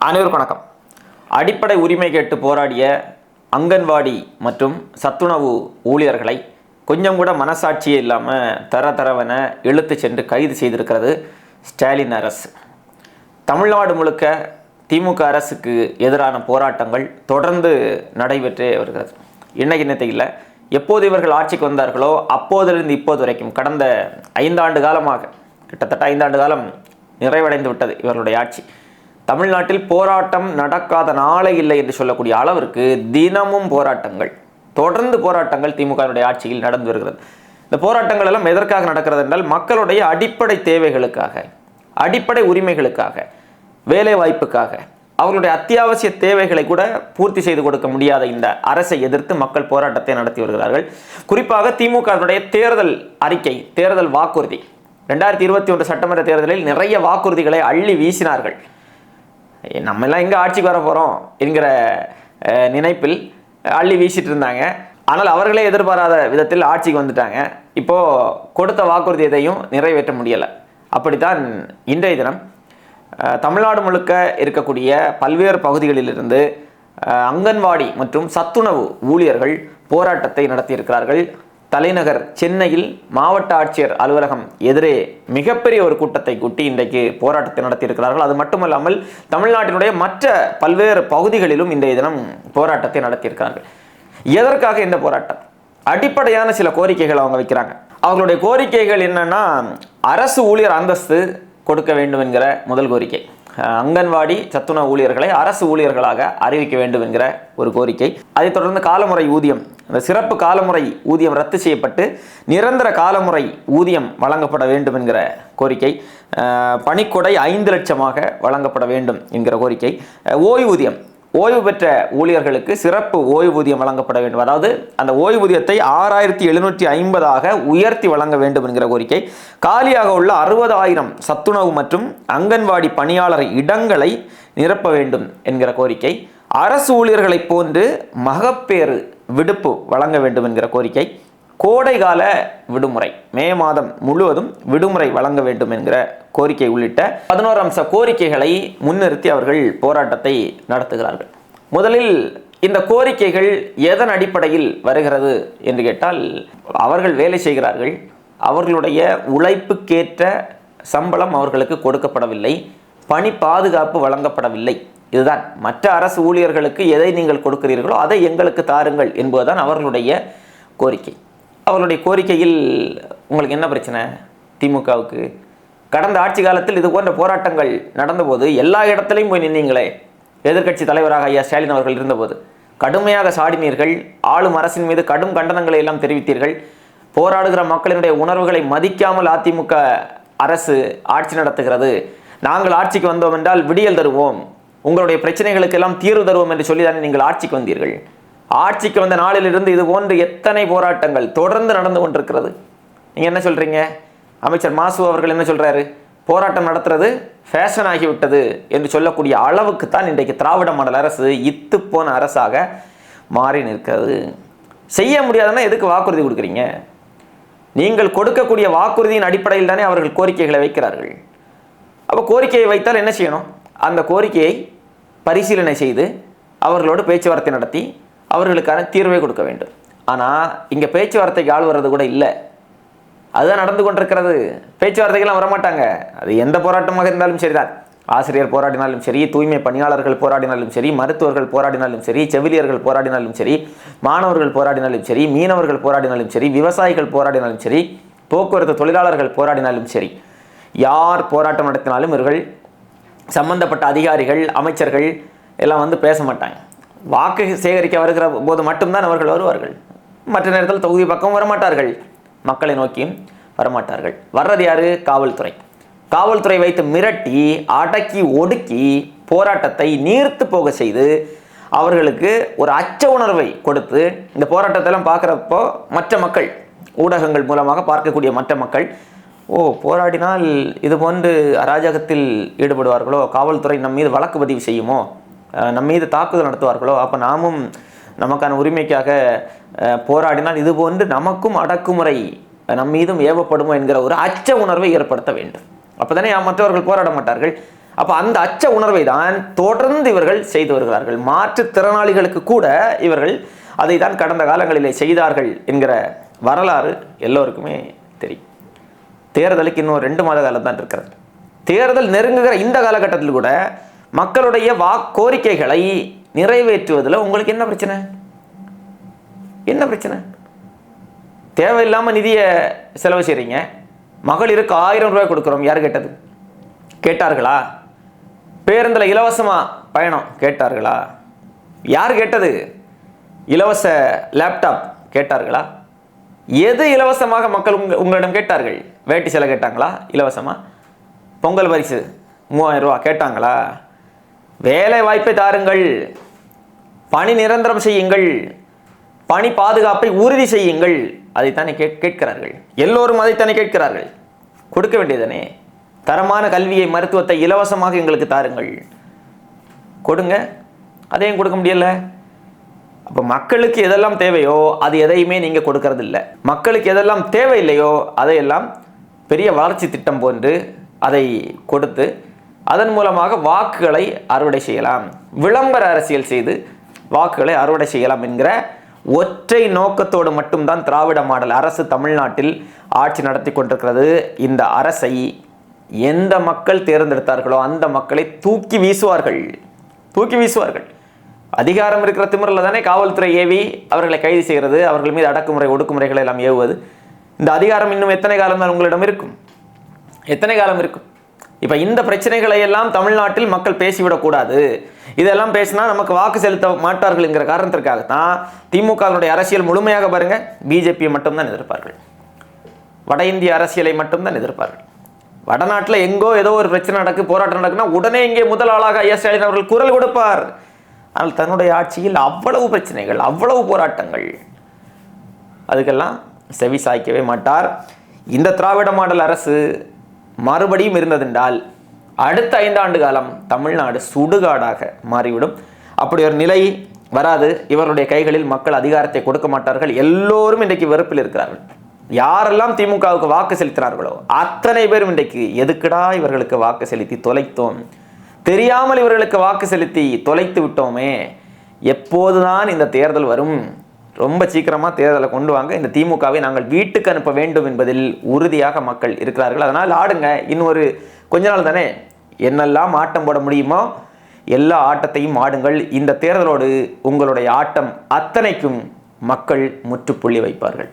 அனைவருக்கும் வணக்கம். அடிப்படை உரிமை கேட்டு போராடிய அங்கன்வாடி மற்றும் சத்துணவு ஊழியர்களை கொஞ்சம் கூட மனசாட்சியே இல்லாமல் தரவென இழுத்து சென்று கைது செய்திருக்கிறது ஸ்டாலின் அரசு. தமிழ்நாடு முழுக்க திமுக அரசுக்கு எதிரான போராட்டங்கள் தொடர்ந்து நடைபெற்றே வருகிறது. இன்னைக்கு இல்லை, எப்போது இவர்கள் ஆட்சிக்கு வந்தார்களோ அப்போதிலிருந்து இப்போது வரைக்கும் கடந்த 5 ஆண்டு காலமாக, கிட்டத்தட்ட 5 ஆண்டு காலம் நிறைவடைந்து விட்டது இவர்களுடைய ஆட்சி. தமிழ்நாட்டில் போராட்டம் நடக்காத நாளே இல்லை என்று சொல்லக்கூடிய அளவிற்கு தினமும் போராட்டங்கள், தொடர்ந்து போராட்டங்கள் திமுகவுடைய ஆட்சியில் நடந்து வருகிறது. இந்த போராட்டங்கள் எல்லாம் எதற்காக நடக்கிறது என்றால், மக்களுடைய அடிப்படை தேவைகளுக்காக, அடிப்படை உரிமைகளுக்காக, வேலை வாய்ப்புக்காக, அவர்களுடைய அத்தியாவசிய தேவைகளை கூட பூர்த்தி செய்து கொடுக்க முடியாத இந்த அரசை எதிர்த்து மக்கள் போராட்டத்தை நடத்தி வருகிறார்கள். குறிப்பாக திமுகவுடைய தேர்தல் அறிக்கை, தேர்தல் வாக்குறுதி, 2021 சட்டமன்ற தேர்தலில் நிறைய வாக்குறுதிகளை அள்ளி வீசினார்கள். நம்ம எல்லாம் எங்கே ஆட்சிக்கு வர போகிறோம் என்கிற நினைப்பில் அள்ளி வீசிட்டு இருந்தாங்க. ஆனால் அவர்களே எதிர்பாராத விதத்தில் ஆட்சிக்கு வந்துட்டாங்க. இப்போது கொடுத்த வாக்குறுதி எதையும் நிறைவேற்ற முடியலை. அப்படித்தான் இன்றைய தினம் தமிழ்நாடு முழுக்க இருக்கக்கூடிய பல்வேறு பகுதிகளிலிருந்து அங்கன்வாடி மற்றும் சத்துணவு ஊழியர்கள் போராட்டத்தை நடத்தியிருக்கிறார்கள். தலைநகர் சென்னையில் மாவட்ட ஆட்சியர் அலுவலகம் எதிரே மிகப்பெரிய ஒரு கூட்டத்தை கூட்டி இன்றைக்கு போராட்டத்தை நடத்தியிருக்கிறார்கள். அது மட்டுமல்லாமல் தமிழ்நாட்டினுடைய மற்ற பல்வேறு பகுதிகளிலும் இன்றைய தினம் போராட்டத்தை நடத்தியிருக்கிறார்கள். எதற்காக இந்த போராட்டம்? அடிப்படையான சில கோரிக்கைகள் அவங்க வைக்கிறாங்க. அவர்களுடைய கோரிக்கைகள் என்னன்னா, அரசு ஊழியர் அந்தஸ்து கொடுக்க வேண்டும் என்கிற முதல் கோரிக்கை, அங்கன்வாடி சத்துணவு ஊழியர்களை அரசு ஊழியர்களாக அறிவிக்க வேண்டும் என்கிற ஒரு கோரிக்கை. அதைத் தொடர்ந்து காலமுறை ஊதியம், அந்த சிறப்பு காலமுறை ஊதியம் ரத்து செய்யப்பட்டு நிரந்தர காலமுறை ஊதியம் வழங்கப்பட வேண்டும் என்கிற கோரிக்கை. பணிக்கொடை 5 லட்சமாக வழங்கப்பட வேண்டும் என்கிற கோரிக்கை. ஓய்வூதியம், ஓய்வு பெற்ற ஊழியர்களுக்கு சிறப்பு ஓய்வூதியம் வழங்கப்பட வேண்டும், அதாவது அந்த ஓய்வூதியத்தை 6750 உயர்த்தி வழங்க வேண்டும் என்கிற கோரிக்கை. காலியாக உள்ள 60,000 சத்துணவு மற்றும் அங்கன்வாடி பணியாளர் இடங்களை நிரப்ப வேண்டும் என்கிற கோரிக்கை. அரசு ஊழியர்களை போன்று மகப்பேறு விடுப்பு வழங்க வேண்டும் என்கிற கோரிக்கை. கோடைகால விடுமுறை, மே மாதம் முழுவதும் விடுமுறை வழங்க வேண்டும் என்கிற கோரிக்கை உள்ளிட்ட 11 அம்ச கோரிக்கைகளை முன்னிறுத்தி அவர்கள் போராட்டத்தை நடத்துகிறார்கள். முதலில் இந்த கோரிக்கைகள் எதன் அடிப்படையில் வருகிறது என்று கேட்டால், அவர்கள் வேலை செய்கிறார்கள், அவர்களுடைய உழைப்புக்கேற்ற சம்பளம் அவர்களுக்கு கொடுக்கப்படவில்லை, பணி பாதுகாப்பு வழங்கப்படவில்லை. இதுதான். மற்ற அரசு ஊழியர்களுக்கு எதை நீங்கள் கொடுக்கிறீர்களோ அதை எங்களுக்கு தாருங்கள் என்பதுதான் அவர்களுடைய கோரிக்கை. அவர்களுடைய கோரிக்கையில் உங்களுக்கு என்ன பிரச்சனை? திமுகவுக்கு கடந்த ஆட்சி காலத்தில் இது போன்ற போராட்டங்கள் நடந்தபோது எல்லா இடத்துலையும் போய் நின்னீங்களே. எதிர்க்கட்சி தலைவராக ஐயா ஸ்டாலின் அவர்கள் இருந்தபோது கடுமையாக சாடினீர்கள், ஆளும் அரசின் மீது கடும் கண்டனங்களை எல்லாம் தெரிவித்தீர்கள். போராடுகிற மக்களினுடைய உணர்வுகளை மதிக்காமல் அதிமுக அரசு ஆட்சி நடத்துகிறது, நாங்கள் ஆட்சிக்கு வந்தோம் என்றால் விடியல் தருவோம், உங்களுடைய பிரச்சனைகளுக்கு எல்லாம் தீர்வு தருவோம் என்று சொல்லிதானே நீங்கள் ஆட்சிக்கு வந்தீர்கள். ஆட்சிக்கு வந்த நாளிலிருந்து இது போன்று எத்தனை போராட்டங்கள் தொடர்ந்து நடந்து கொண்டிருக்கிறது. நீங்கள் என்ன சொல்கிறீங்க? அமைச்சர் மாசு அவர்கள் என்ன சொல்கிறாரு? போராட்டம் நடத்துறது ஃபேஷன் ஆகிவிட்டது என்று சொல்லக்கூடிய அளவுக்கு தான் இன்றைக்கு திராவிட மாடல் அரசு இத்துப்போன அரசாக மாறி நிற்கிறது. செய்ய முடியாதுன்னா எதுக்கு வாக்குறுதி கொடுக்குறீங்க? நீங்கள் கொடுக்கக்கூடிய வாக்குறுதியின் அடிப்படையில் தானே அவர்கள் கோரிக்கைகளை வைக்கிறார்கள். அப்போ கோரிக்கையை வைத்தால் என்ன செய்யணும்? அந்த கோரிக்கையை பரிசீலனை செய்து அவர்களோடு பேச்சுவார்த்தை நடத்தி அவர்களுக்கான தீர்வை கொடுக்க வேண்டும். ஆனால் இங்கே பேச்சுவார்த்தைக்கு ஆள் வர்றது கூட இல்லை. அதுதான் நடந்து கொண்டிருக்கிறது. பேச்சுவார்த்தைக்கெல்லாம் வரமாட்டாங்க. அது எந்த போராட்டமாக இருந்தாலும் சரிதான். ஆசிரியர் போராடினாலும் சரி, தூய்மை பணியாளர்கள் போராடினாலும் சரி, மருத்துவர்கள் போராடினாலும் சரி, செவிலியர்கள் போராடினாலும் சரி, மாணவர்கள் போராடினாலும் சரி, மீனவர்கள் போராடினாலும் சரி, விவசாயிகள் போராடினாலும் சரி, போக்குவரத்து தொழிலாளர்கள் போராடினாலும் சரி, யார் போராட்டம் நடத்தினாலும் இவர்கள் சம்பந்தப்பட்ட அதிகாரிகள், அமைச்சர்கள் எல்லாம் வந்து பேச மாட்டாங்க. வாக்கு சேகரிக்க வருகிற போது மட்டும்தான் அவர்கள் வருவார்கள். மற்ற நேரத்தில் தொகுதி பக்கம் வரமாட்டார்கள், மக்களை நோக்கியும் வரமாட்டார்கள். வர்றது யாரு? காவல்துறை. காவல்துறை வைத்து மிரட்டி அடக்கி ஒடுக்கி போராட்டத்தை நீர்த்து போக செய்து அவர்களுக்கு ஒரு அச்ச உணர்வை கொடுத்து, இந்த போராட்டத்தெல்லாம் பார்க்குறப்போ மற்ற மக்கள், ஊடகங்கள் மூலமாக பார்க்கக்கூடிய மற்ற மக்கள், ஓ போராடினால் இது போன்று அராஜகத்தில் ஈடுபடுவார்களோ, காவல்துறை நம் மீது வழக்கு பதிவு செய்யுமோ, நம் மீது தாக்குதல் நடத்துவார்களோ, அப்போ நாமும் நமக்கான உரிமைக்காக போராடினால் இது போன்று நமக்கும் அடக்குமுறை நம் மீதும் ஏவப்படுமோ என்கிற ஒரு அச்ச உணர்வை ஏற்படுத்த வேண்டும். அப்போ தானே மற்றவர்கள் போராட மாட்டார்கள். அப்போ அந்த அச்ச உணர்வை தான் தொடர்ந்து இவர்கள் செய்து வருகிறார்கள். மாற்றுத்திறனாளிகளுக்கு கூட இவர்கள் அதை தான் கடந்த காலங்களிலே செய்தார்கள் என்கிற வரலாறு எல்லோருக்குமே தெரியும். தேர்தலுக்கு இன்னும் 2 மாத காலம் தான் இருக்கிறது. தேர்தல் நெருங்குகிற இந்த காலகட்டத்தில் கூட மக்களுடைய கோரிக்கைகளை நிறைவேற்றுவதில் உங்களுக்கு என்ன பிரச்சனை? என்ன பிரச்சனை? தேவையில்லாமல் நிதியை செலவு செய்கிறீங்க. மகளிருக்கு 1000 ரூபாய் கொடுக்குறோம், யார் கேட்டது? கேட்டார்களா? பேருந்தில் இலவசமாக பயணம் கேட்டார்களா? யார் கேட்டது? இலவச லேப்டாப் கேட்டார்களா? எது இலவசமாக மக்கள் உங்களிடம் கேட்டார்கள்? வேட்டி சேலை கேட்டாங்களா இலவசமாக? பொங்கல் பரிசு 3000 ரூபா கேட்டாங்களா? வேலை வாய்ப்பை தாருங்கள், பணி நிரந்தரம் செய்யுங்கள், பணி பாதுகாப்பை உறுதி செய்யுங்கள், அதைத்தானே கேட்கிறார்கள். எல்லோரும் அதைத்தானே கேட்கிறார்கள். கொடுக்க வேண்டியதானே? தரமான கல்வியை, மருத்துவத்தை இலவசமாக எங்களுக்கு தாருங்கள், கொடுங்க. அதையும் கொடுக்க முடியல. அப்போ மக்களுக்கு எதெல்லாம் தேவையோ அது எதையுமே நீங்கள் கொடுக்கறது இல்லை. மக்களுக்கு எதெல்லாம் தேவையில்லையோ அதையெல்லாம் பெரிய வளர்ச்சி திட்டம் போன்று அதை கொடுத்து அதன் மூலமாக வாக்குகளை அறுவடை செய்யலாம், விளம்பர அரசியல் செய்து வாக்குகளை அறுவடை செய்யலாம் என்கிற ஒற்றை நோக்கத்தோடு மட்டும்தான் திராவிட மாடல் அரசு தமிழ்நாட்டில் ஆட்சி நடத்தி கொண்டிருக்கிறது. இந்த அரசை எந்த மக்கள் தேர்ந்தெடுத்தார்களோ அந்த மக்களை தூக்கி வீசுவார்கள், தூக்கி வீசுவார்கள். அதிகாரம் இருக்கிற திமிரில் தானே காவல்துறை ஏவி அவர்களை கைது செய்கிறது, அவர்கள் மீது அடக்குமுறை ஒடுக்குமுறைகளை எல்லாம் ஏவுவது. இந்த அதிகாரம் இன்னும் எத்தனை காலம் தான் உங்களிடம் இருக்கும்? எத்தனை காலம் இருக்கும்? இப்போ இந்த பிரச்சனைகளை எல்லாம் தமிழ்நாட்டில் மக்கள் பேசிவிடக்கூடாது. இதெல்லாம் பேசினா நமக்கு வாக்கு செலுத்த மாட்டார்கள் என்கிற காரணத்திற்காகத்தான் திமுகவினுடைய அரசியல் முழுமையாக பாருங்க, பிஜேபியை மட்டும்தான் எதிர்ப்பார்கள், வட இந்திய அரசியலை மட்டும்தான் எதிர்ப்பார்கள். வடநாட்டில் எங்கோ ஏதோ ஒரு பிரச்சனை நடக்கு, போராட்டம் நடக்குன்னா உடனே இங்கே முதல் ஆளாக ஐயா ஸ்டாலின் அவர்கள் குரல் கொடுப்பார். ஆனால் தன்னுடைய ஆட்சியில் அவ்வளவு பிரச்சனைகள், அவ்வளவு போராட்டங்கள், அதுக்கெல்லாம் செவி சாய்க்கவே மாட்டார். இந்த திராவிட மாடல் அரசு மறுபடியும் இருந்ததென்றால் அடுத்த 5 ஆண்டு காலம் தமிழ்நாடு சுடுகாடாக மாறிவிடும். அப்படி ஒரு நிலை வராது. இவருடைய கைகளில் மக்கள் அதிகாரத்தை கொடுக்க மாட்டார்கள். எல்லோரும் இன்றைக்கு வெறுப்பில் இருக்கிறார்கள். யாரெல்லாம் திமுகவுக்கு வாக்கு செலுத்தினார்களோ அத்தனை பேரும் இன்றைக்கு எதுக்குடா இவர்களுக்கு வாக்கு செலுத்தி தொலைத்தோம், தெரியாமல் இவர்களுக்கு வாக்கு செலுத்தி தொலைத்து விட்டோமே, எப்போதுதான் இந்த தேர்தல் வரும், ரொம்ப சீக்கிரமாக தேர்தலை கொண்டு வாங்க, இந்த திமுகவை நாங்கள் வீட்டுக்கு அனுப்ப வேண்டும் என்பதில் உறுதியாக மக்கள் இருக்கிறார்கள். அதனால் ஆடுங்க, இன்னொரு கொஞ்ச நாள் தானே, என்னெல்லாம் ஆட்டம் போட முடியுமோ எல்லா ஆட்டத்தையும் ஆடுங்கள். இந்த தேர்தலோடு உங்களுடைய ஆட்டம் அத்தனைக்கும் மக்கள் முற்றுப்புள்ளி வைப்பார்கள்.